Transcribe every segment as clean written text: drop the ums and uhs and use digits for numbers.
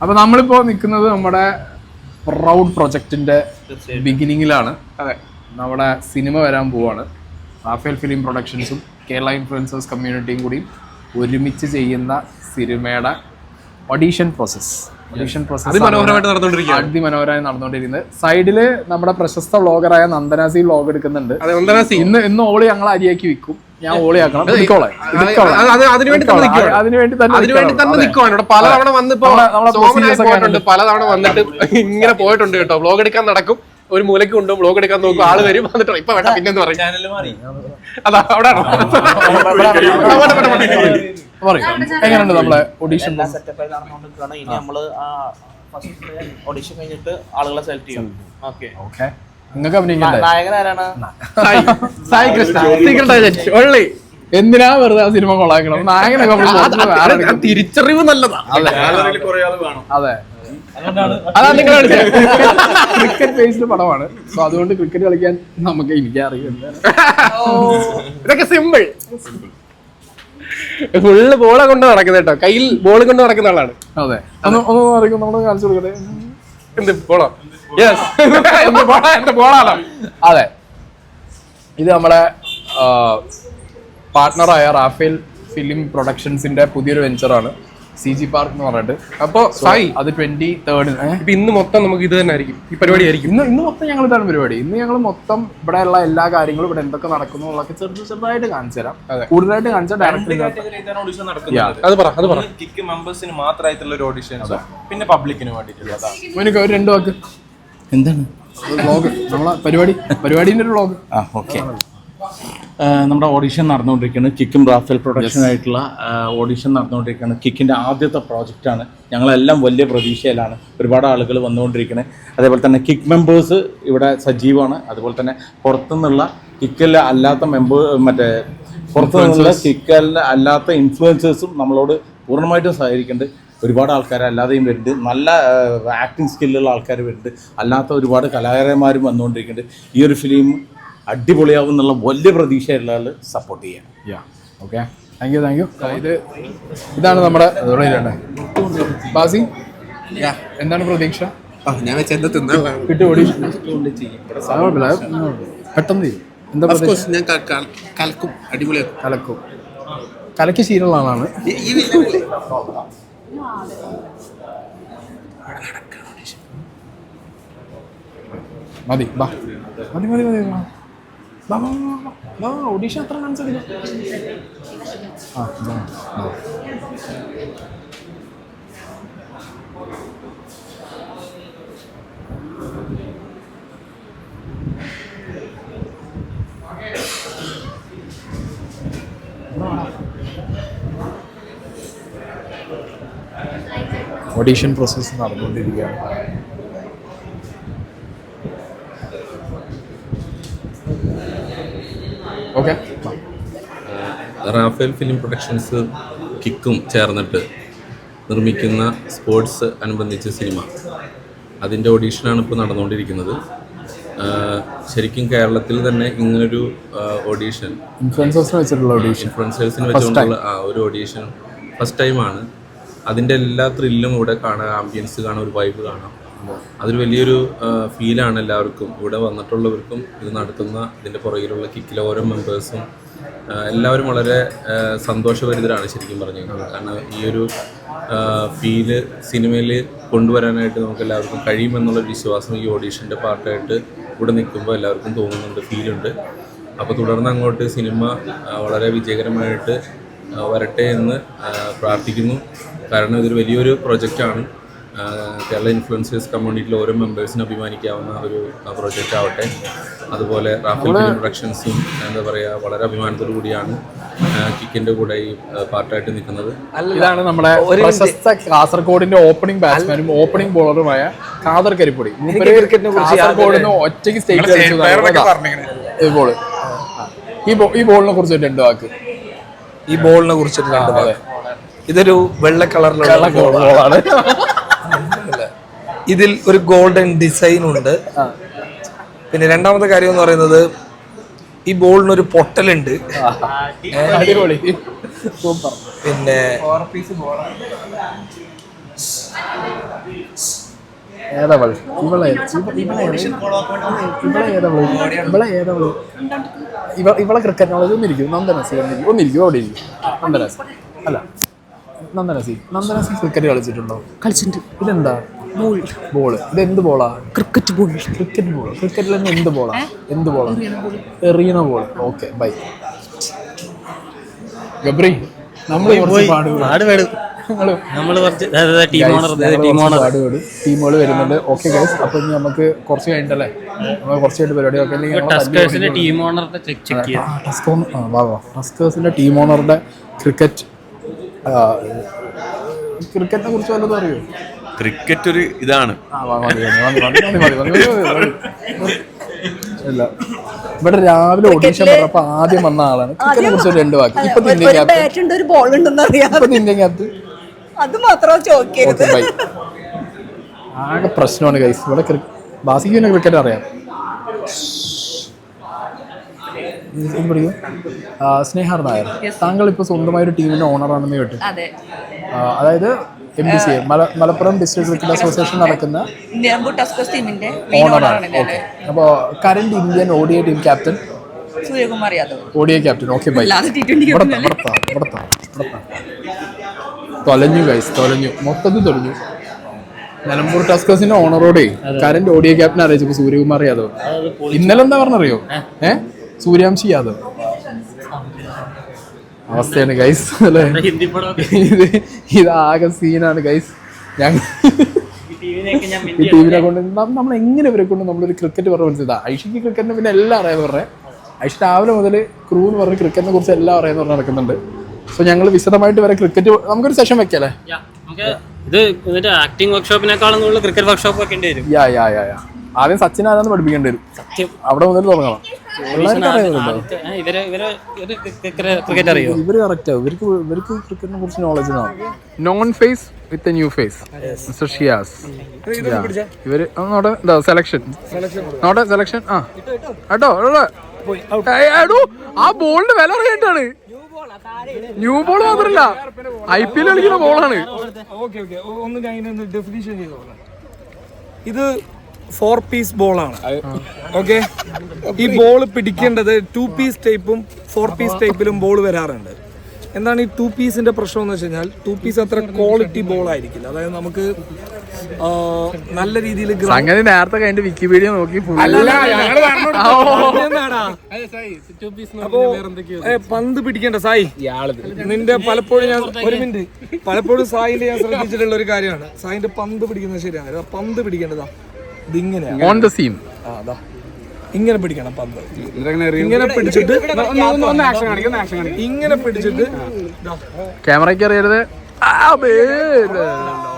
അപ്പോൾ നമ്മളിപ്പോൾ നിൽക്കുന്നത് നമ്മുടെ പ്രൗഡ് പ്രൊജക്റ്റിന്റെ ബിഗിനിങ്ങിലാണ്. അതെ, നമ്മുടെ സിനിമ വരാൻ പോവാണ്. റാഫേൽ ഫിലിം പ്രൊഡക്ഷൻസും കേരള ഇൻഫ്ലുവൻസേഴ്സ് കമ്മ്യൂണിറ്റിയും കൂടി ഒരുമിച്ച് ചെയ്യുന്ന സിനിമയുടെ ഓഡീഷൻ പ്രോസസ് അതിമനോഹരമായി നടന്നുകൊണ്ടിരിക്കുന്നത്. സൈഡില് നമ്മുടെ പ്രശസ്ത വ്ളോഗറായ നന്ദനാസി വ്ളോഗ് എടുക്കുന്നുണ്ട്. ഇന്ന് ഓളി ഞങ്ങൾ അരിയാക്കി വിൽക്കും. ഞാൻ ഓളിയാക്കണം. അതിനുവേണ്ടി തന്നെ പലതവണ വന്നിട്ട് ഇങ്ങനെ പോയിട്ടുണ്ട് കേട്ടോ. വ്ളോഗ് എടുക്കാൻ നടക്കും, ഒരു മൂലയ്ക്ക് കൊണ്ടും വ്ളോഗ് എടുക്കാൻ നോക്കും, ആള് വരും, വന്നിട്ട് ഇപ്പൊ വേണ്ട പിന്നെന്ന് പറയും. അതാ അവിടെ എങ്ങനെയുണ്ട് നമ്മളെ ഓഡീഷൻ സെറ്റപ്പായി നടന്നുകൊണ്ടിരിക്കുകയാണ്. ഇനി നമ്മള് ഓഡീഷൻ കഴിഞ്ഞിട്ട് ആളുകളെ സെലക്ട് ചെയ്യും. ഓക്കെ, നിങ്ങൾക്ക് അഭിനയിക്കണ്ടേ? നായകൻ ആരാണ്? സായി കൃഷ്ണ. എന്തിനാ വെറുതെ ആ സിനിമ കൊള്ളാക്കണം? നായകനൊക്കെ തിരിച്ചറിവ് നല്ലതാ. അതെ, അതാ നിങ്ങൾ ക്രിക്കറ്റ് ബേസ്ഡ് പടമാണ്. സോ അതുകൊണ്ട് ക്രിക്കറ്റ് കളിക്കാൻ എനിക്കറിയാം. ഇതൊക്കെ സിമ്പിൾ. ഫുള്ള് ബോളെ കൊണ്ട് നടക്കുന്നത് കേട്ടോ, കയ്യിൽ ബോൾ കൊണ്ട് നടക്കുന്ന ആളാണ്. അതെ, ഒന്ന് കാണിച്ചു കൊടുക്കട്ടെ. എന്ത് ബോളോ? യെസ്, എന്ത് ബോളാണോ? അതെ, ഇത് നമ്മുടെ പാർട്ട്ണറായ റാഫേൽ ഫിലിം പ്രൊഡക്ഷൻസിന്റെ പുതിയൊരു വെഞ്ചറാണ് CG പാർക്ക് എന്ന് പറഞ്ഞിട്ട്. അപ്പൊ സായി, അത് 23rd. ഇപ്പൊ ഇന്ന് മൊത്തം നമുക്ക് ഇത് തന്നെ ആയിരിക്കും, ഈ പരിപാടി ആയിരിക്കും. ഇന്ന് മൊത്തം ഞങ്ങൾ ഇതാണ് പരിപാടി. ഇന്ന് ഞങ്ങൾ മൊത്തം ഇവിടെ ഉള്ള എല്ലാ കാര്യങ്ങളും ഇവിടെ എന്തൊക്കെ നടക്കുന്നു എന്നുള്ളതൊക്കെ ചെറുതായിട്ട് കാണിച്ചു തരാം. കൂടുതലായിട്ട് കാണിച്ചാൽ കിക്ക് മെമ്പേഴ്സിന് മാത്രമായിട്ടുള്ള ഒരു ഓഡിഷൻ, പിന്നെ പബ്ലിക്കിന് വേണ്ടിയിട്ടുള്ള ഒരു 2 വാക്ക്. എന്താണ് വ്ളോഗ്? നമ്മളെ പരിപാടിന്റെ ഒരു വ്ളോഗ്. ഓക്കെ, നമ്മുടെ ഓഡീഷൻ നടന്നുകൊണ്ടിരിക്കുകയാണ്. കിക്കും റാഫേൽ പ്രൊഡക്ഷനായിട്ടുള്ള ഓഡീഷൻ നടന്നുകൊണ്ടിരിക്കുകയാണ്. കിക്കിൻ്റെ ആദ്യത്തെ പ്രോജക്റ്റാണ്. ഞങ്ങളെല്ലാം വലിയ പ്രതീക്ഷയിലാണ്. ഒരുപാട് ആളുകൾ വന്നുകൊണ്ടിരിക്കുന്നത്. അതേപോലെ തന്നെ കിക്ക് മെമ്പേഴ്സ് ഇവിടെ സജീവമാണ്. അതുപോലെ തന്നെ പുറത്തുനിന്നുള്ള കിക്കൽ അല്ലാത്ത പുറത്തുനിന്നുള്ള കിക്കൽ അല്ലാത്ത ഇൻഫ്ലുവൻസേഴ്സും നമ്മളോട് പൂർണ്ണമായിട്ടും സഹകരിക്കുന്നുണ്ട്. ഒരുപാട് ആൾക്കാർ അല്ലാതെയും വരുന്നുണ്ട്. നല്ല ആക്ടിങ് സ്കില്ലുള്ള ആൾക്കാർ വരുന്നുണ്ട്. അല്ലാത്ത ഒരുപാട് കലാകാരന്മാരും വന്നുകൊണ്ടിരിക്കുന്നുണ്ട്. ഈ ഒരു ഫിലിം അടിപൊളിയാവും എന്നുള്ള വലിയ പ്രതീക്ഷയുള്ള ആൾ സപ്പോർട്ട് ചെയ്യാം. Okay, thank you. ഇതാണ് നമ്മുടെ ബാസി. എന്താണ് പ്രതീക്ഷ? ഞാൻ കിട്ടും ഓഡീഷൻ പെട്ടെന്ന് ചെയ്യും. എന്താ ഞാൻ കലക്കും, അടിപൊളിയാക്കും. കലക്കി ശീലമുള്ള ആളാണ്. മതി ഓഡീഷൻ എത്ര കാണിച്ചത്? ഓഡീഷൻ പ്രോസസ് നടന്നുകൊണ്ടിരിക്കുകയാണ്. ഓക്കെ, റാഫേൽ ഫിലിം പ്രൊഡക്ഷൻസ് കിക്കും ചേർന്നിട്ട് നിർമ്മിക്കുന്ന സ്പോർട്സ് അനുബന്ധിച്ച സിനിമ, അതിൻ്റെ ഓഡീഷനാണ് ഇപ്പോൾ നടന്നുകൊണ്ടിരിക്കുന്നത്. ശരിക്കും കേരളത്തിൽ തന്നെ ഇങ്ങനൊരു ഓഡീഷൻ ഇൻഫ്ലുവൻസേഴ്സിന് വെച്ചുകൊണ്ടുള്ള ഒരു ഓഡീഷൻ ഫസ്റ്റ് ടൈമാണ്. അതിൻ്റെ എല്ലാ ത്രില്ലും ഇവിടെ കാണാം, ആംബിയൻസ് കാണാം, ഒരു വൈബ് കാണാം. അതൊരു വലിയൊരു ഫീലാണ് എല്ലാവർക്കും, ഇവിടെ വന്നിട്ടുള്ളവർക്കും ഇത് നടത്തുന്ന ഇതിൻ്റെ പുറകിലുള്ള കിക്കിലെ ഓരോ മെമ്പേഴ്സും എല്ലാവരും വളരെ സന്തോഷഭരിതരാണ് ശരിക്കും പറഞ്ഞു കഴിഞ്ഞാൽ. കാരണം ഈ ഒരു ഫീല് സിനിമയിൽ കൊണ്ടുവരാനായിട്ട് നമുക്ക് എല്ലാവർക്കും കഴിയുമെന്നുള്ളൊരു വിശ്വാസം ഈ ഓഡീഷൻ്റെ പാർട്ടായിട്ട് ഇവിടെ നിൽക്കുമ്പോൾ എല്ലാവർക്കും തോന്നുന്നുണ്ട്, ഫീലുണ്ട്. അപ്പോൾ തുടർന്ന് അങ്ങോട്ട് സിനിമ വളരെ വിജയകരമായിട്ട് വരട്ടെ എന്ന് പ്രാർത്ഥിക്കുന്നു. കാരണം ഇതൊരു വലിയൊരു പ്രൊജക്റ്റാണ്. കേരള ഇൻഫ്ലുവൻസേഴ്സ് കമ്മ്യൂണിറ്റിയിലെ ഓരോ മെമ്പേഴ്സിന് അഭിമാനിക്കാവുന്ന ഒരു പ്രോജക്റ്റ് ആവട്ടെ. അതുപോലെ റാഫേൽ ഫിലിം പ്രൊഡക്ഷൻസും എന്താ പറയുക വളരെ അഭിമാനത്തോടു കൂടിയാണ് കിക്കിൻ്റെ കൂടെ ഈ പാർട്ടായിട്ട് നിൽക്കുന്നത്. ഇതാണ് നമ്മുടെ പ്രശസ്ത കാസർഗോഡിന്റെ ഓപ്പണിംഗ് ബാറ്റ്സ്മാനും ഓപ്പണിംഗ് ബോളറുമായ ഖാദർ കരിപ്പൊടി. കാസർഗോഡിന് ഒറ്റയ്ക്ക് സ്റ്റേറ്റ് കളിച്ചു. ഈ ബോളിനെ കുറിച്ച് 2 വാക്ക്. ഈ ബോളിനെ കുറിച്ചിട്ട് 2 വാക്ക്. ഇതൊരു വെള്ള കളറിലുള്ള ബോളാണ്. ഇതിൽ ഒരു ഗോൾഡൻ ഡിസൈൻ ഉണ്ട്. പിന്നെ രണ്ടാമത്തെ കാര്യം എന്ന് പറയുന്നത് ഈ ബോളിനൊരു പൊട്ടലുണ്ട്. പിന്നെ ഏതവൾ ഇവളെ ഇവളെ ക്രിക്കറ്റ് നോളജ് ഒന്നിരിക്കും. നന്ദനസി ഒന്നിരിക്കും അവിടെ ഇരിക്കും. നന്ദനസി അല്ല നന്ദനസി ക്രിക്കറ്റ് കളിച്ചിട്ടുണ്ടോ? കളിച്ചിട്ടുണ്ട്. ഇതെന്താ? ബോള്. ഇതെന്ത് ബോളാ? Cricket ball. ക്രിക്കറ്റിൽ തന്നെ എന്ത് ബോളാ? എറിയണ ബോൾ. Okay bye. ഗബ്രി നമ്മൾ ടീമുകൾ വരുന്നുണ്ട്. ഓക്കെ ഗൈസ്, അപ്പൊ ഇനി നമുക്ക് കുറച്ച് കഴിഞ്ഞിട്ടല്ലേ നമ്മൾ കുറച്ച് കഴിഞ്ഞിട്ട് പരിപാടിയൊക്കെ ടസ്കേഴ്സിന്റെ ടീം ഓണറുടെ ക്രിക്കറ്റിനെ കുറിച്ച് വല്ലതും അറിയോ? ക്രിക്കറ്റ് ഒരു ഇതാണ്. ഇല്ല, ഇവിടെ രാവിലെ ഓഡീഷൻ പറഞ്ഞപ്പോ ആദ്യം വന്ന ആളാണ്. ക്രിക്കറ്റിനെ കുറിച്ച് 2 വാക്ക്. ഇപ്പൊ നിന്റെകത്ത് അത് മാത്രം ചോദിക്കരുത്. ആകെ പ്രശ്നമാണ് ഗൈസ്. ഇവിടെ ബാസിക്കുവിനെ ക്രിക്കറ്റ് അറിയാം. സ്നേഹാർ നായർ, താങ്കൾ ഇപ്പൊ സ്വന്തമായ ഒരു ടീമിന്റെ ഓണറാണെന്ന് കേട്ടു. അതായത് MDCA Malappuram district cricket association നടക്കുന്ന ഓണറാണ്. ഓക്കെ, അപ്പോൾ current Indian ODI team captain Suryakumar Yadav. ODI captain. Okay bye. തൊലഞ്ഞു ഗൈസ്, മൊത്തത്തിൽ തൊലഞ്ഞു. നിലമ്പൂർ ടസ്കേഴ്സിന്റെ ഓണറോടെ കറന്റ് ODI ക്യാപ്റ്റൻ അറിയിച്ചപ്പോ സൂര്യകുമാർ യാദവ്. ഇന്നലെ എന്താ പറഞ്ഞറിയോ? സൂര്യാംശി യാദവ്. അവസ്ഥയാണ് ഗൈസ് അല്ലേ? ഇത് ആകെ സീനാണ് ഗൈസ്. ഞങ്ങൾ ഈ ടീമിനെ കൊണ്ട് നമ്മൾ എങ്ങനെ ഇവരെ കൊണ്ട് നമ്മളൊരു ക്രിക്കറ്റ് പറഞ്ഞ മനസ്സിലാ. ഐഷിക്ക് ക്രിക്കറ്റിനെ പിന്നെ എല്ലാം അറിയാന്ന് പറഞ്ഞേ. ഐഷ് രാവിലെ മുതൽ ക്രൂ എന്ന് പറഞ്ഞ് ക്രിക്കറ്റിനെ കുറിച്ച് എല്ലാം അറിയാന്ന് പറഞ്ഞ് നടക്കുന്നുണ്ട്. സോ ഞങ്ങൾ വിശദമായിട്ട് വരെ ക്രിക്കറ്റ് നമുക്കൊരു സെഷൻ വെക്കല്ലേ? ഇത് ആക്ടിംഗ് വർക്ക്ഷോപ്പിനേക്കാളും കൂടുതൽ ക്രിക്കറ്റ് വർക്ക്ഷോപ്പ് വെക്കേണ്ടി വരും. ആദ്യം സച്ചിൻ ആരാന്ന് പഠിപ്പിക്കേണ്ടി വരും. അവിടെ മുതൽ തുടങ്ങണം. ഇവര് കറക്റ്റാ. ഇവർക്ക് ക്രിക്കറ്റിനെ കുറിച്ച് knowledge known face with new face mister Shiyas. ഇവര് സെലക്ഷൻ ആ കേട്ടോ. ആ ബോളിന്റെ വില അറിയാണ്ടാണ്. ന്യൂ ബോൾ മാത്രല്ല, IPL കളിക്കുന്ന ബോളാണ്. ഇത് 4 പീസ് ബോളാണ്. ഓക്കെ, ഈ ബോൾ പിടിക്കേണ്ടത് 2 പീസ് ടൈപ്പും 4 പീസ് ടൈപ്പിലും ബോൾ വരാറുണ്ട്. എന്താണ് ഈ 2 പീസിന്റെ പ്രശ്നം എന്ന് വെച്ച് കഴിഞ്ഞാൽ 2 പീസ് അത്ര ക്വാളിറ്റി ബോൾ ആയിരിക്കില്ല. അതായത് നമുക്ക് നല്ല രീതിയിൽ അങ്ങനെ നേരത്തെ കഴിഞ്ഞ വിക്കിപീഡിയ നോക്കി അപ്പോ പന്ത് പിടിക്കേണ്ട സായി നിന്റെ പലപ്പോഴും പലപ്പോഴും സായിന്റെ ഞാൻ ശ്രദ്ധിച്ചിട്ടുള്ള ഒരു കാര്യമാണ്. സായിന്റെ പന്ത് പിടിക്കുന്നത് ശരിയാണ്. പന്ത് പിടിക്കേണ്ടതാ ഇതിങ്ങനെയാണ്. ഇങ്ങനെ പിടിക്കണം പന്ത്. ഇങ്ങനെ പിടിച്ചിട്ട് ക്യാമറയ്ക്ക് അറിയരുത്.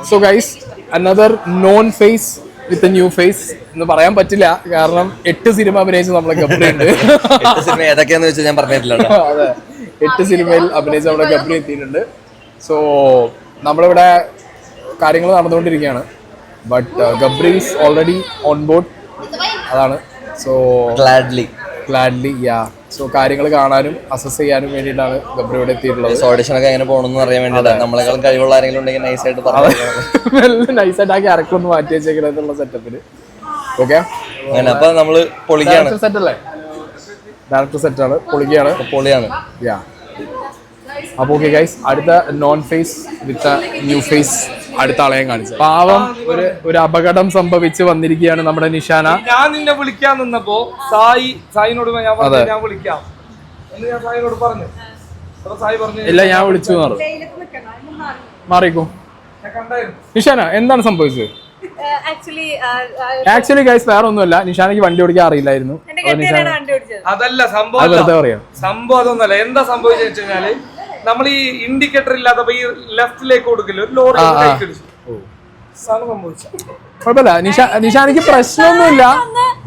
So guys, another known face with new face എന്ന് പറയാൻ പറ്റില്ല. കാരണം 8 സിനിമ അഭിനയിച്ച് നമ്മളെ ഗബ്രി ഉണ്ട്. ഏതൊക്കെയാന്ന് വെച്ചാൽ ഞാൻ പറഞ്ഞിട്ടില്ല. അതെ, 8 സിനിമയിൽ അഭിനയിച്ച് നമ്മുടെ ഗബ്രി എത്തിയിട്ടുണ്ട്. സോ നമ്മളിവിടെ കാര്യങ്ങൾ നടന്നുകൊണ്ടിരിക്കുകയാണ്. But Gabri is already on board. അതാണ്. സോ ഗ്ലാഡ്ലി സോ കാര്യങ്ങൾ കാണാനും അസസ് ചെയ്യാനും വേണ്ടിയിട്ടാണ് ഗബ്രി ഇവിടെ എത്തിയിട്ടുള്ളത്. ഓഡിഷനൊക്കെ എങ്ങനെ പോകണമെന്ന് അറിയാൻ വേണ്ടിയിട്ടാണ്. നമ്മളെക്കാളും കഴിവുള്ള ആരെങ്കിലും ഉണ്ടെങ്കിൽ നൈസായിട്ട് നൈസായിട്ട് ആ ക്യാരക്ടർ ഒന്ന് മാറ്റി വെച്ചേക്കണം എന്നുള്ള സെറ്റപ്പില്. ഓക്കെ, അങ്ങനെ അപ്പൊ നമ്മള് പൊളിക്കാണ്. സെറ്റ് അല്ലേ? ഡയറക്ടർ സെറ്റാണ്, പൊളിയാണ്. അപ്പൊ ഓക്കെ ഗൈസ്, അടുത്ത known face with new face അടുത്ത ആളെയും കാണിച്ചു. പാവം ഒരു അപകടം സംഭവിച്ച് വന്നിരിക്കുകയാണ് നമ്മുടെ നിഷാന. ഞാൻ നിന്നെ വിളിക്കാൻ നിന്നപ്പോ സായിനോട് ഞാൻ വിളിക്കാം എന്ന് ഞാൻ സായിനോട് പറഞ്ഞു. സായി പറഞ്ഞു ഇല്ല, ഞാൻ വിളിച്ചു മാറിക്കോ. നിഷാന, എന്താണ് സംഭവിച്ചത്? ആക്ച്വലി ഗൈസ് വേറെ ഒന്നുമല്ല, നിഷാനയ്ക്ക് വണ്ടി ഓടിക്കാൻ അറിയില്ലായിരുന്നു. അതല്ല സംഭവം, അതൊന്നല്ല. എന്താ സംഭവിച്ചെന്ന് വെച്ച് കഴിഞ്ഞാല് നമ്മൾ ഈ ഇൻഡിക്കേറ്റർ ഇല്ലാത്തപ്പോ ഈ ലെഫ്റ്റിലേക്ക് കൊടുക്കില്ല, ഒരു ലോറി കുഴപ്പമില്ല. നിഷാനയ്ക്ക് പ്രശ്നമൊന്നുമില്ല.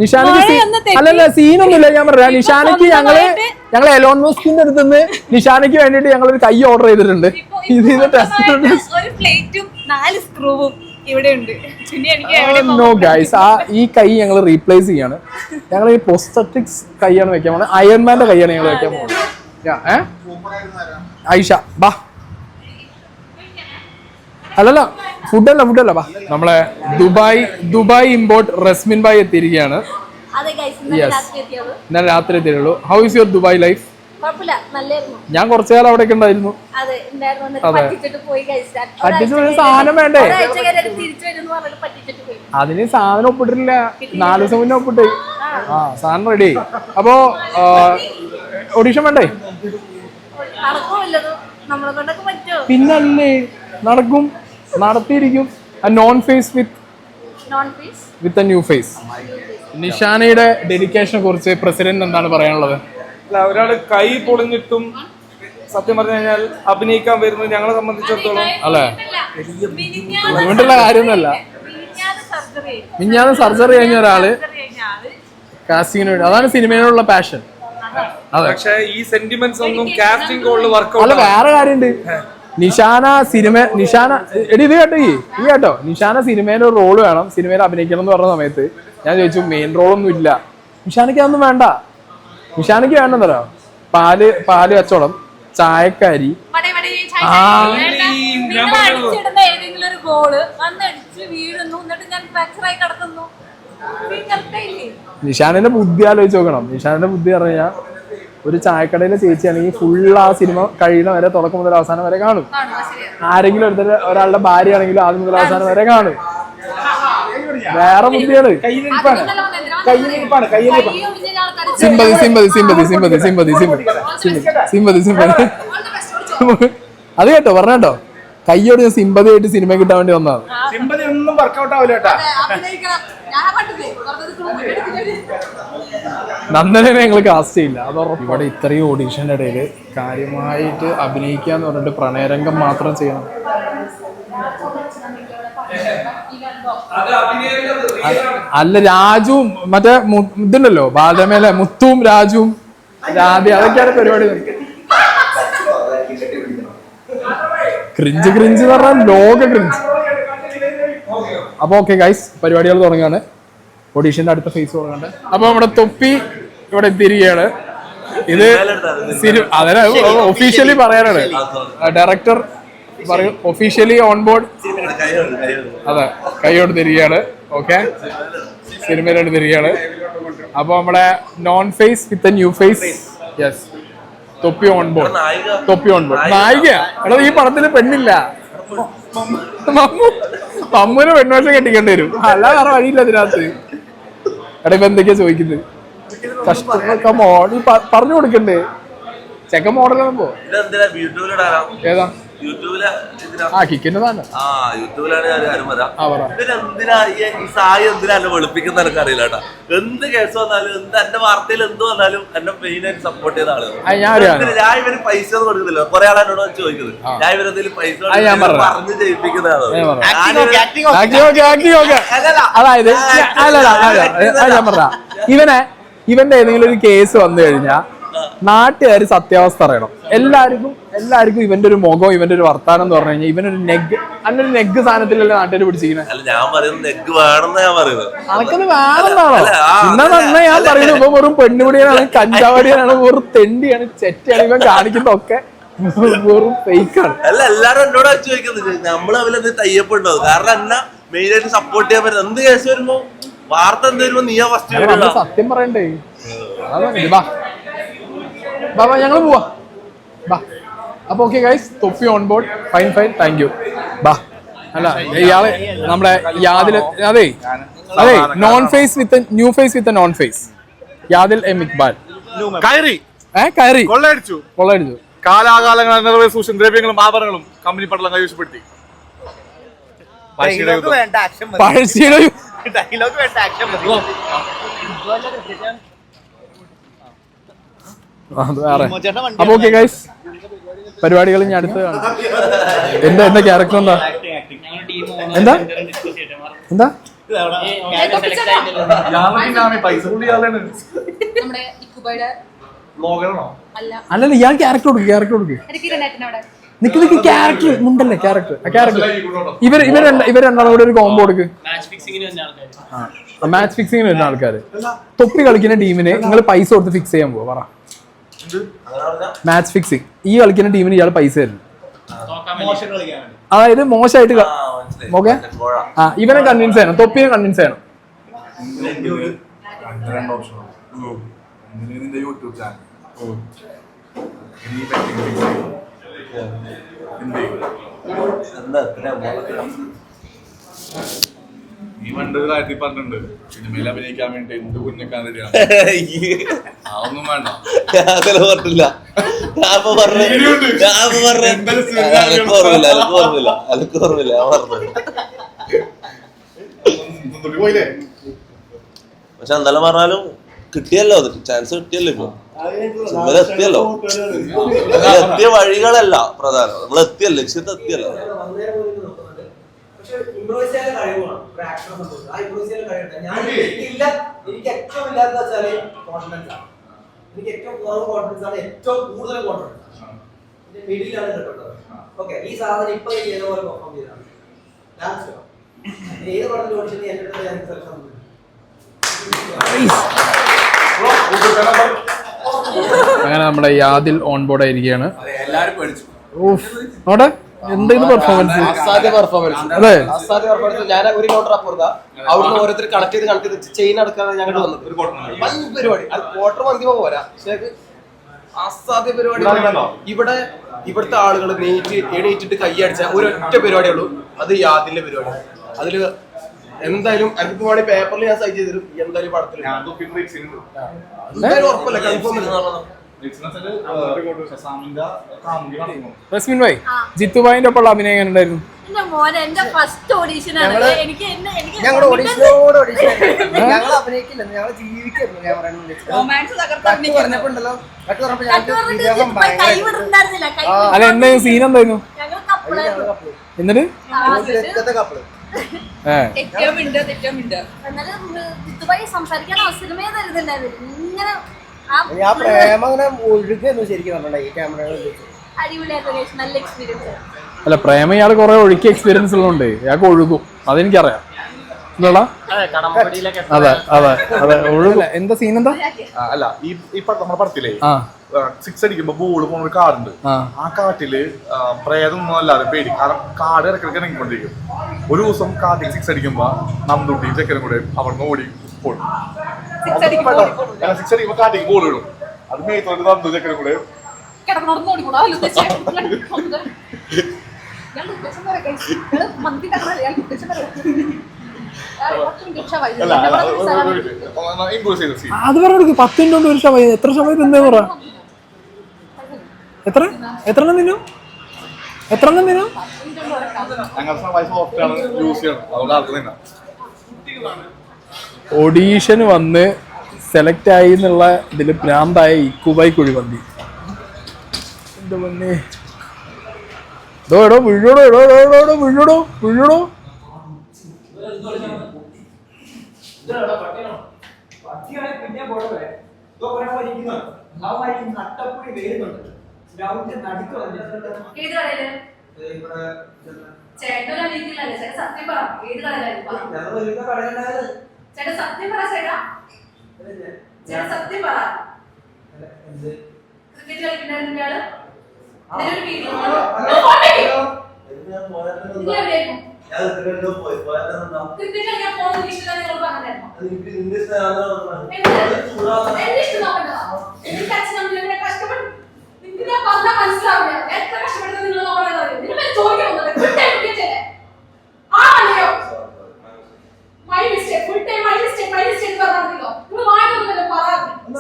നിഷാനയ്ക്ക് അല്ലല്ല സീനൊന്നുമില്ല. ഞാൻ പറയാം, നിഷാനയ്ക്ക് ഞങ്ങൾ എലോൺ മസ്കിന്റെ അടുത്ത് നിന്ന് നിഷാനയ്ക്ക് വേണ്ടിട്ട് ഞങ്ങൾ ഒരു കൈ ഓർഡർ ചെയ്തിട്ടുണ്ട്. നോ ഗൈസ്, ഈ കൈ ഞങ്ങൾ റീപ്ലേസ് ചെയ്യാണ്. ഞങ്ങൾ ഈ പോസ്റ്ററ്റിക്സ് കൈയാണ് വെക്കാൻ പോകുന്നത്. അയൺമാന്റെ കൈയാണ് ഞങ്ങൾ വെക്കാൻ പോകുന്നത്. ഐഷ ബാ. അല്ലല്ല ഫുഡല്ല ബാ. നമ്മളെ ദുബായ് ഇമ്പോർട്ട് റസ്മിൻ ഭായ് എത്തിയിരിക്കുകയാണ്. അതെ ഗൈസ്, ഇന്നലെ രാത്രി എത്തിയുള്ളൂ. How is your Dubai life? കുഴപ്പമില്ല, നല്ലായിരുന്നു. ഞാൻ കുറച്ചു കാലം അവിടെ ഉണ്ടായിരുന്നു. അതെ, ഉണ്ടായിരുന്നു. പറ്റിച്ചിട്ട് പോയി ഗൈസ്. പറ്റിച്ചു സാധനം വേണ്ടേ? തിരിച്ചു വരുന്നു പറഞ്ഞിട്ട് പറ്റിച്ചിട്ട് പോയി. അതിന് സാധനം ഒപ്പിട്ടിട്ടില്ല, 4 ദിവസം മുന്നേ ഒപ്പിട്ട്. സാധനം റെഡി. അപ്പോ ഓഡീഷൻ വേണ്ടേ? നടക്കുമല്ലോ, നമ്മളെ കൊണ്ടൊക്കെ പറ്റുമോ? പിന്നല്ലേ, നടക്കും, നടത്തിയിരിക്കും. Known face with a new face. നിഷാനയുടെ ഡെഡിക്കേഷനെ കുറിച്ച് പ്രസിഡന്റ് എന്താണ് പറയാനുള്ളത്? ഒരാള് കൈ പൊളിഞ്ഞിട്ടും സത്യം പറഞ്ഞു കഴിഞ്ഞാൽ അഭിനയിക്കാൻ വരുന്നത് ഞങ്ങളെ സംബന്ധിച്ചിടത്തോളം അല്ലെ ബുദ്ധിമുട്ടുള്ള കാര്യമൊന്നുമല്ല. മിഞ്ഞാന്ന് സർജറി കഴിഞ്ഞ ഒരാള് കാസ്റ്റിങ്ങിന് വേണ്ടി, അതാണ് സിനിമയോടുള്ള പാഷൻ. അതെ, പക്ഷെ ഈ സെന്റിമെന്റ്സ് ഒന്നും കാസ്റ്റിംഗ് കോളിൽ വർക്ക് അല്ല. വേറെ കാര്യമുണ്ട്. നിഷാന എടി ഇത് കേട്ടോ നിഷാന സിനിമയിൽ ഒരു റോള് വേണം, സിനിമയിൽ അഭിനയിക്കണം എന്ന് പറഞ്ഞ സമയത്ത് ഞാൻ ചോദിച്ചു മെയിൻ റോളൊന്നും ഇല്ല. നിഷാനയ്ക്ക് അതൊന്നും വേണ്ട. നിഷാനയ്ക്ക് വേണ്ടെന്നല്ലോ പാല് കച്ചവടം, ചായക്കാരി. നിഷാനിന്റെ ബുദ്ധി ആലോചിച്ച് നോക്കണം. നിഷാനിന്റെ ബുദ്ധി പറഞ്ഞു കഴിഞ്ഞാൽ ഒരു ചായക്കടയിലെ ചേച്ചിയാണെങ്കിൽ ഫുൾ ആ സിനിമ കഴിയുന്ന വരെ തുടക്കം മുതൽ അവസാനം വരെ കാണും. ആരെങ്കിലും ഒരാളുടെ ഭാര്യ ആണെങ്കിലും ആദ്യം മുതൽ അവസാനം വരെ കാണും. വേറെ ബുദ്ധിയാണ്. അത് കേട്ടോ പറഞ്ഞോ, കയ്യോട് ഞാൻ സിമ്പതി ആയിട്ട് സിനിമ കിട്ടാൻ വേണ്ടി വന്നതാണ്. സിമ്പതി ഒന്നും വർക്കൗട്ട് ആവില്ല കേട്ടാ. നന്ദനെ ഞങ്ങൾ കാസ്റ്റ് ചെയ്യില്ല, അത് ഇവിടെ ഇത്രയും ഓഡീഷന്റെ ഇടയിൽ കാര്യമായിട്ട് അഭിനയിക്കാന്ന് പറഞ്ഞിട്ട് പ്രണയരംഗം മാത്രം ചെയ്യണം. അല്ല, രാജുവും മറ്റേ ഇതുണ്ടല്ലോ ബാലമേലെ മുത്തും രാജുവും രാധ, അതൊക്കെയാണ് പരിപാടി. ക്രിഞ്ച് പറഞ്ഞാൽ ലോക ക്രിഞ്ച്. അപ്പൊ ഓക്കെ ഗൈസ്, പരിപാടികൾ തുടങ്ങാണ്. ഓഡീഷന്റെ അടുത്ത ഫേസ് തുടങ്ങാണ്ട്. അപ്പൊ നമ്മുടെ തൊപ്പി ഇവിടെ എത്തിയിരിക്കുകയാണ്. ഇത് അതിനെ ഒഫീഷ്യലി പറയാനാണ്. ഡയറക്ടർ പറയും ഒഫീഷ്യലി ഓൺ ബോർഡ്. അതെ, കൈയോട് തിരികെയാണ്. ഓക്കെ, സിനിമയിലോട്ട് തിരികെയാണ്. അപ്പൊ നമ്മുടെ known face with a new face. Yes, തൊപ്പി ഓൺ ബോർഡ്. നായിക എടാ, ഈ പടത്തില് പെണ്ണില്ല. മമ്മൂന് പെൺവേഷം കെട്ടിക്കേണ്ടി വരും, അല്ലാതെ വേറെ വഴിയില്ല അതിനകത്ത്. എടാ, ഇപ്പൊ എന്തൊക്കെയാ ചോദിക്കുന്നത്? കഷ്ടമൊക്കെ മോഡൽ പറഞ്ഞു കൊടുക്കണ്ടേ? ചെക്കൻ മോഡലാകുമ്പോ ഏതാ കിക്കിന്റെ തന്നെ. വെളുപ്പിക്കുന്ന എനിക്കറിയില്ല കേട്ടോ. എന്ത് കേസ് വന്നാലും എന്റെ വാർത്തയിൽ എന്ത് വന്നാലും എന്നെ മെയിൻ ആയിട്ട് സപ്പോർട്ട് ചെയ്ത ആളുകൾ. ഞാൻ ഇവര് പൈസ ഒന്നും കൊടുക്കുന്നില്ല. കുറെ ആളെന്നോട് ചോദിക്കുന്നത് ഞാൻ ഇവരെന്തെങ്കിലും പൈസ പറഞ്ഞ് ജയിപ്പിക്കുന്നതാണ്. അതായത് ഞാൻ പറഞ്ഞ ഇവന്റെ ഏതെങ്കിലും ഒരു കേസ് വന്നു കഴിഞ്ഞാൽ നാട്ടുകാർ സത്യാവസ്ഥ അറിയണം. എല്ലാവർക്കും ഇവന്റെ ഒരു മുഖം, ഇവന്റെ ഒരു വർത്താനം എന്ന് പറഞ്ഞു കഴിഞ്ഞാൽ ഇവനൊരു അന്നൊരു നെഗ് സാധനത്തിലല്ലേ നാട്ടുകാർ പിടിച്ചിരിക്കുന്നത്. അനക്കത് വേണമെന്നാണോ? ഇന്ന ഞാൻ പറയുന്നത് ഇപ്പൊ വെറും പെണ്ണുപിടിയാണ്, കഞ്ചാവടിയാണ്, വെറും തെണ്ടിയാണ്, ചെറ്റാണ്. ഇവൻ കാണിക്കുന്നതൊക്കെ വെറും ഫേക്കാണ്. അല്ല, എല്ലാരും എന്നോട് ചോദിക്കുന്നത് നമ്മളവരെന്ത് തയ്യപ്പുണ്ടാവും. കാരണം എന്നാ മെയിൻ ആയിട്ട് സപ്പോർട്ട് ചെയ്യാൻ പറ്റും. എന്ത് കേസ് വരുമ്പോ വാർത്ത എന്ത് വരുമ്പോ നീയാ ഫസ്റ്റ് സത്യം പറയണ്ടേ? ബാബാ ഞങ്ങൾ പോവാ. ബാ. അപ്പൊ ഓക്കെ ഗൈസ്, തൊപ്പി on board. Fine thank you. ബാ. അല്ല, ഇയാളെ നമ്മുടെ യാദില് അതെ known face with new face with known face. യാദിൽ എം ഇക്ബാൽ കയറി കൊള്ളയടിച്ചു. കാലാകാലങ്ങൾ നിറവേ സൂക്ഷിച്ച ദ്രവ്യങ്ങളും ആഭരണങ്ങളും കമ്പനി പടലം കൈവശപ്പെടുത്തി. അപ്പൊ ഓക്കെ ഗൈസ്, പരിപാടികൾ ഞാൻ അടുത്ത് കാണാം. എന്താ ക്യാരക്ടർ എന്താ അല്ലല്ല, ഇയാൾ ക്യാരക്ടർ കൊടുക്ക്. നിക്ക് ക്യാരക്ടർ മുണ്ടല്ലേ, ക്യാരക്ടർ ഇവർ രണ്ടാളും കൂടെ ഒരു കോംബോ കൊടുക്ക്. മാച്ച് ഫിക്സിങ്ങിന് വരുന്ന ആൾക്കാര്. തൊപ്പി കളിക്കുന്ന ടീമിന് നിങ്ങൾ പൈസ കൊടുത്ത് ഫിക്സ് ചെയ്യാൻ പോവാ. പറ, മാച്ച് ഫിക്സിങ്. ഈ കളിക്കുന്ന ടീമിന് ഇയാൾ പൈസ തരും. അതായത് മോശമായിട്ട് ഓക്കെ ഇവനെ കൺവിൻസ് ചെയ്യണം, തൊപ്പിനെ കൺവിൻസ് ചെയ്യണം. യൂട്യൂബ് ചാനൽ ഈ പണ്ട് 2012 സിനിമയിൽ അഭിനയിക്കാൻ വേണ്ടി എന്ത് കുഞ്ഞക്കാൻ റെഡിയാണ്. അതൊന്നും വേണ്ട, പറഞ്ഞില്ല. പക്ഷെ എന്തായാലും പറഞ്ഞാലും കിട്ടിയല്ലോ, ചാൻസ് കിട്ടിയല്ലോ. ഇപ്പൊ എത്തിയല്ലോ, എത്തിയ വഴികളല്ല പ്രധാനം, നമ്മൾ എത്തിയല്ലോ, ലക്ഷ്യത്തെ എത്തിയല്ലോ. എനിക്ക് ഏറ്റവും ഇല്ലാത്ത വെച്ചാല് കോൺഫിഡൻസ് ആണ്. എനിക്ക് ഏറ്റവും കുറവ് കോൺഫിഡൻസ് ആണ്, ഏറ്റവും കൂടുതൽ കോൺഫിഡൻസ് ആണ്. മിഡിലാണ് കിട്ടുന്നത്. ഓക്കെ, ഈ സാധനം ഇപ്പൊ ചെയ്ത പോലെ പെർഫോം ചെയ്താണ്. ഏത് പടത്തിൽ ഓടിച്ചത് എന്റെ ഞാൻ സെലക്ഷൻ അങ്ങനെ നമ്മുടെ യാദിൽ ഓൺ ബോർഡ് ആയിരിക്കുകയാണ്. എല്ലാരും പേടിച്ചു. അവിടെ എന്തെങ്കിലും പെർഫോമൻസ്, അസാധ്യ പെർഫോമൻസ്. അതെ അസാധ്യ പെർഫോമൻസ്. ഞാൻ ഒരു നോട്ടർ അപ്പുറത്താ, അവിടുന്ന് ഓരോരുത്തർ കണക്ട് ചെയ്ത് ചെയിൻ അടക്കാതെ ഞങ്ങളുടെ വന്നത് വൻ പരിപാടി. അത് ക്വാർട്ടർ മന്തിമ പോരാ, പക്ഷേ അസാധ്യ പരിപാടി. ഇവിടുത്തെ ആളുകൾ എണീറ്റിട്ട് കൈയടിച്ച ഒരൊറ്റ പരിപാടിയേ ഉള്ളൂ, അത് യാദിന്റെ പരിപാടി. അതില് എന്തായാലും എനിക്ക് വേണ്ടി പേപ്പറിൽ ഞാൻ സൈൻ ചെയ്തിരും, എന്തായാലും പടത്തിൽ എന്തായാലും ഉറപ്പല്ല, കൺഫേം. റസ്മിൻ ഭായ്, ജിത്തു ഭായിന്റെ ഒപ്പം അഭിനയം എങ്ങനെ ഉണ്ടായിരുന്നു? എന്റെ മോനെ, എന്റെ ഫസ്റ്റ് ഓഡീഷൻ ആണ്. എനിക്ക് ഞങ്ങൾ ഓഡിഷനോട് ഓഡിഷൻ ഞങ്ങൾ അഭിനയിക്കില്ല, ഞങ്ങൾ ജീവിക്കുന്നു. ഞാൻ പറഞ്ഞപ്പോണ്ടല്ലോ കൈവിടുണ്ടായിരുന്നില്ല. അല്ല, എന്തായിരുന്നു സീൻ? എന്തായിരുന്നു? ഞങ്ങൾ കപ്പിളായിരുന്നു. എന്നിട്ട് കപ്പിള് എന്നാലും ജിത്തുഭായി സംസാരിക്കാൻ അവസരമേ തരുന്നുണ്ടായിരുന്നു. ഇങ്ങനെ ഞാൻ പ്രേമ അങ്ങനെ ഒഴുകുന്നു ശരിക്കും പറഞ്ഞ ഈ ക്യാമറ അടിപൊളിയായിരുന്നു, നല്ല എക്സ്പീരിയൻസ്. അല്ല, പ്രേമ ഇയാൾ കുറെ ഒഴുക്കി എക്സ്പീരിയൻസ് ഉള്ളതുകൊണ്ട് ഇയാൾക്ക് ഒഴുകും, അതെനിക്കറിയാം. അതെ അതെ അതെ, ഒഴുകില്ല. എന്താ സീൻ എന്താ? അല്ല, ഈ നമ്മുടെ പടത്തിലേ 6 അടിക്കുമ്പോ ബോള് പോണ ഒരു കാടുണ്ട്. ആ കാട്ടില് പ്രേതൊന്നും അല്ലാതെ പേടി, കാരണം കാട് ഇടക്കിടക്ക് ഇറങ്ങിക്കൊണ്ടിരിക്കും. ഒരു ദിവസം കാട്ടിൽ 6 അടിക്കുമ്പോ നന്ദുട്ടി ചെക്കനും കൂടെ അവിടുന്ന് ഓടി പോടും. 6 അടിക്കുമ്പോ കാട്ടിക്ക് ബോൾ ഇടും. അത് മേത്തോട്ട് നന്ദു ചെക്കനും കൂടെ അത് പറഞ്ഞു. 10 മിനിറ്റ് കൊണ്ട് ഒരു ഷവ. എത്ര ഷവ തിന്നേ പറ? എത്ര എണ്ണം തിന്നു? ഓഡീഷന് വന്ന് സെലക്ട് ആയി എന്നുള്ള ഇതില് ഭ്രാന്തായ ഇക്കുബായി കുഴിമന്തി. എന്റെ മുന്നേ വീഴോടോ.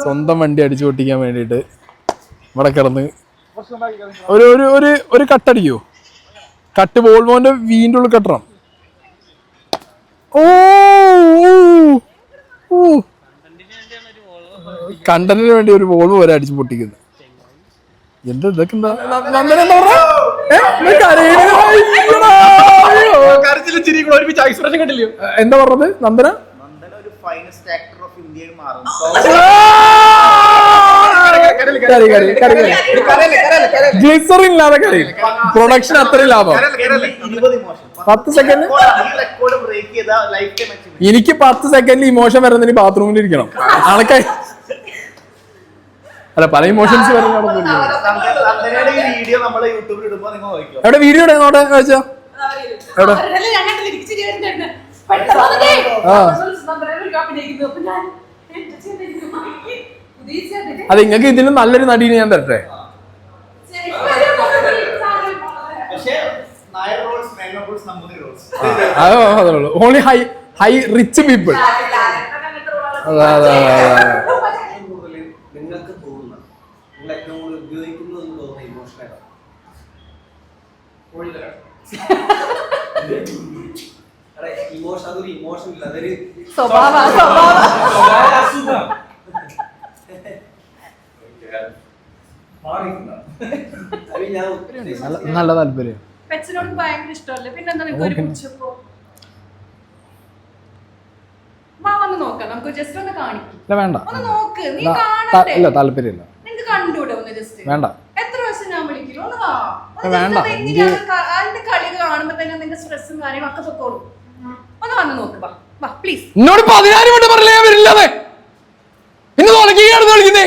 സ്വന്തം വണ്ടി അടിച്ചു പൊട്ടിക്കാൻ വേണ്ടിട്ട് ഇവിടെ കിടന്ന് ഒരു കട്ടടിക്കോ? കട്ട് വോൾവോന്റെ വീടിന്റെ ഉള്ളിൽ കെട്ടണം. കണ്ടന്റിന് വേണ്ടി ഒരു വോൾവോ വരെ അടിച്ചു പൊട്ടിക്കുന്നു. എന്താ ഇതൊക്കെ? എന്താ പറഞ്ഞത്? നന്ദന ഗ്ലിസറിൻ ഇല്ലാതെ കറി പ്രൊഡക്ഷൻ അത്രയും ലാഭം. 10 സെക്കൻഡ് എനിക്ക് 10 സെക്കൻഡിൽ ഇമോഷൻ വരുന്നതിന് ബാത്റൂമിൽ ഇരിക്കണം. ആൾക്കാർ അല്ല, പല ഇമോഷൻസ് വരുന്ന. എവിടെ വീഡിയോ ഇടുന്നോട്ടെ വെച്ചാ എവിടെ? അത് നിങ്ങൾക്ക് ഇതിലും നല്ലൊരു നടീനെ ഞാൻ തരട്ടെ. അതേ ഓൺലി ഹൈ റിച്ച് പീപ്പിൾ. നിങ്ങൾക്ക് തോന്നുന്ന നിങ്ങൾ ഏറ്റവും കൂടുതൽ ഉപയോഗിക്കുന്നത് തോന്നുന്ന ഇമോഷൻ ഏതാണ്? ഇമോഷൻ അതൊരു ഇമോഷൻ ഇല്ല, അതൊരു നല്ല താല്പര്യം. പെറ്റ്സിനോട് ഭയങ്കര ഇഷ്ടമല്ലേ, പിന്നെന്താ നിങ്ങൾക്ക് ഒരു പുച്ഛപ്പോ? വന്ന് നോക്കാം, നമുക്ക് ജസ്റ്റ് ഒന്ന് കാണിക്കും. വേണ്ട, ഒന്ന് നോക്ക്, നീ കാണട്ടെ. ഇല്ല താല്പര്യമില്ല. നിനക്ക് കണ്ടൂടെ ഒന്ന് ജസ്റ്റ്? വേണ്ട. എത്ര ദിവസം ഞാൻ വിളിക്കില്ല, ഒന്ന് വാ. വേണ്ട, അതിന്റെ കളി കാണുമ്പോ തന്നെ നിന്റെ സ്ട്രെസ്സും കാര്യങ്ങളൊക്കെ പൊക്കോളും. ഒന്ന് വന്ന് നോക്ക്, വാ വാ പ്ലീസ്. എന്നോട് 14 മിനിറ്റ് പറഞ്ഞില്ല ഞാൻ വരില്ലാതെ. ഇന്ന് തുടങ്ങിയാണ് കളിക്കുന്നേ.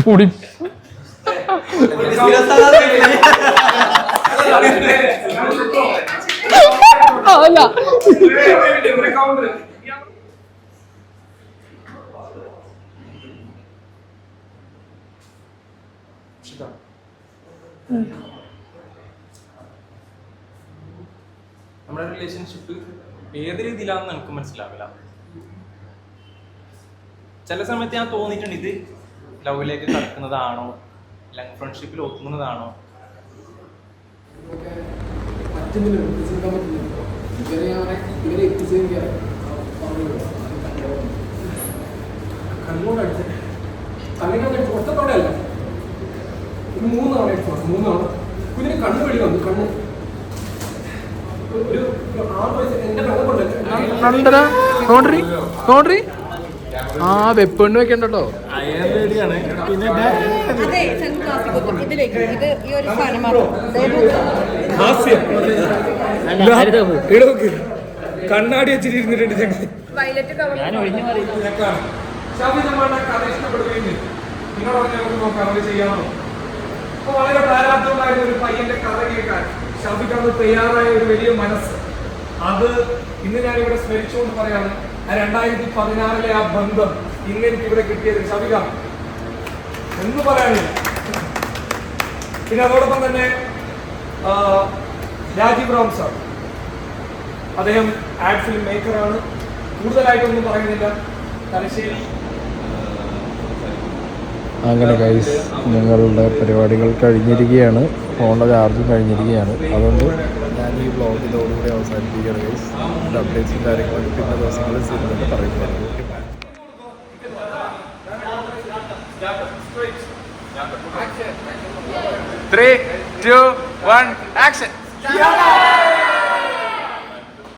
പൊടി അല്ല നമ്മുടെ റിലേഷൻഷിപ്പ് ഏത് രീതിയിലാണെന്ന് എനിക്ക് മനസ്സിലാവില്ല. ചില സമയത്ത് ഞാൻ തോന്നിയിട്ടുണ്ട് ഇത് ലവിലേക്ക് കടക്കുന്നതാണോ അല്ലെങ്കിൽ ഫ്രണ്ട്ഷിപ്പിൽ ഒതുങ്ങുന്നതാണോ. ഒറ്റത്തോടെയല്ല, 3 തവണ 3 തവണ കുഞ്ഞിന് കണ്ണ് വെളി വന്നു. കണ്ണ് ഒരു 6 വയസ്സ് എന്റെ നോണ്ടറി ആ വെപ്പണ് വെക്കണ്ടോ. കണ്ണാടി വെച്ചിട്ടിരുന്നിട്ടുണ്ട്. കഥ ഇഷ്ടപ്പെടുകയും നിങ്ങളെ ചെയ്യാമോ? അപ്പൊ വളരെ പ്രാരാബ്ദമായിരുന്ന ഒരു പയ്യന്റെ കഥ കേൾക്കാൻ ഷാഫിക്കാണ് തയ്യാറായ ഒരു വലിയ മനസ്സ്. അത് ഇന്ന് ഞാനിവിടെ സ്മരിച്ചുകൊണ്ട് പറയാണ്, 2016 ആ ബന്ധം ഇന്ന് എനിക്ക് ഇവിടെ കിട്ടിയത് ഷാഫിക്ക എന്ന് പറയാനില്ല. പിന്നെ അതോടൊപ്പം തന്നെ രാജീവ് റാം സാർ, അദ്ദേഹം ആഡ് ഫിലിം മേക്കറാണ്. കൂടുതലായിട്ടൊന്നും പറയുന്നില്ല. തലശ്ശേരി. അങ്ങനെ ഗൈസ്, ഞങ്ങളുടെ പരിപാടികൾ കഴിഞ്ഞിരിക്കുകയാണ്. ഫോണിൻ്റെ ചാർജും കഴിഞ്ഞിരിക്കുകയാണ്. അതുകൊണ്ട് ഞാൻ ഈ വ്ളോഗിലോടുകൂടി അവസാനിപ്പിക്കുകയാണ് ഗൈസ്. ഇതിൻ്റെ അപ്ഡേറ്റ്സും കാര്യങ്ങളൊക്കെ പിന്നെ ദിവസങ്ങളിൽ സിനിമയിൽ പറയുന്നതാണ്. 3, 2, 1 ആക്ഷൻ.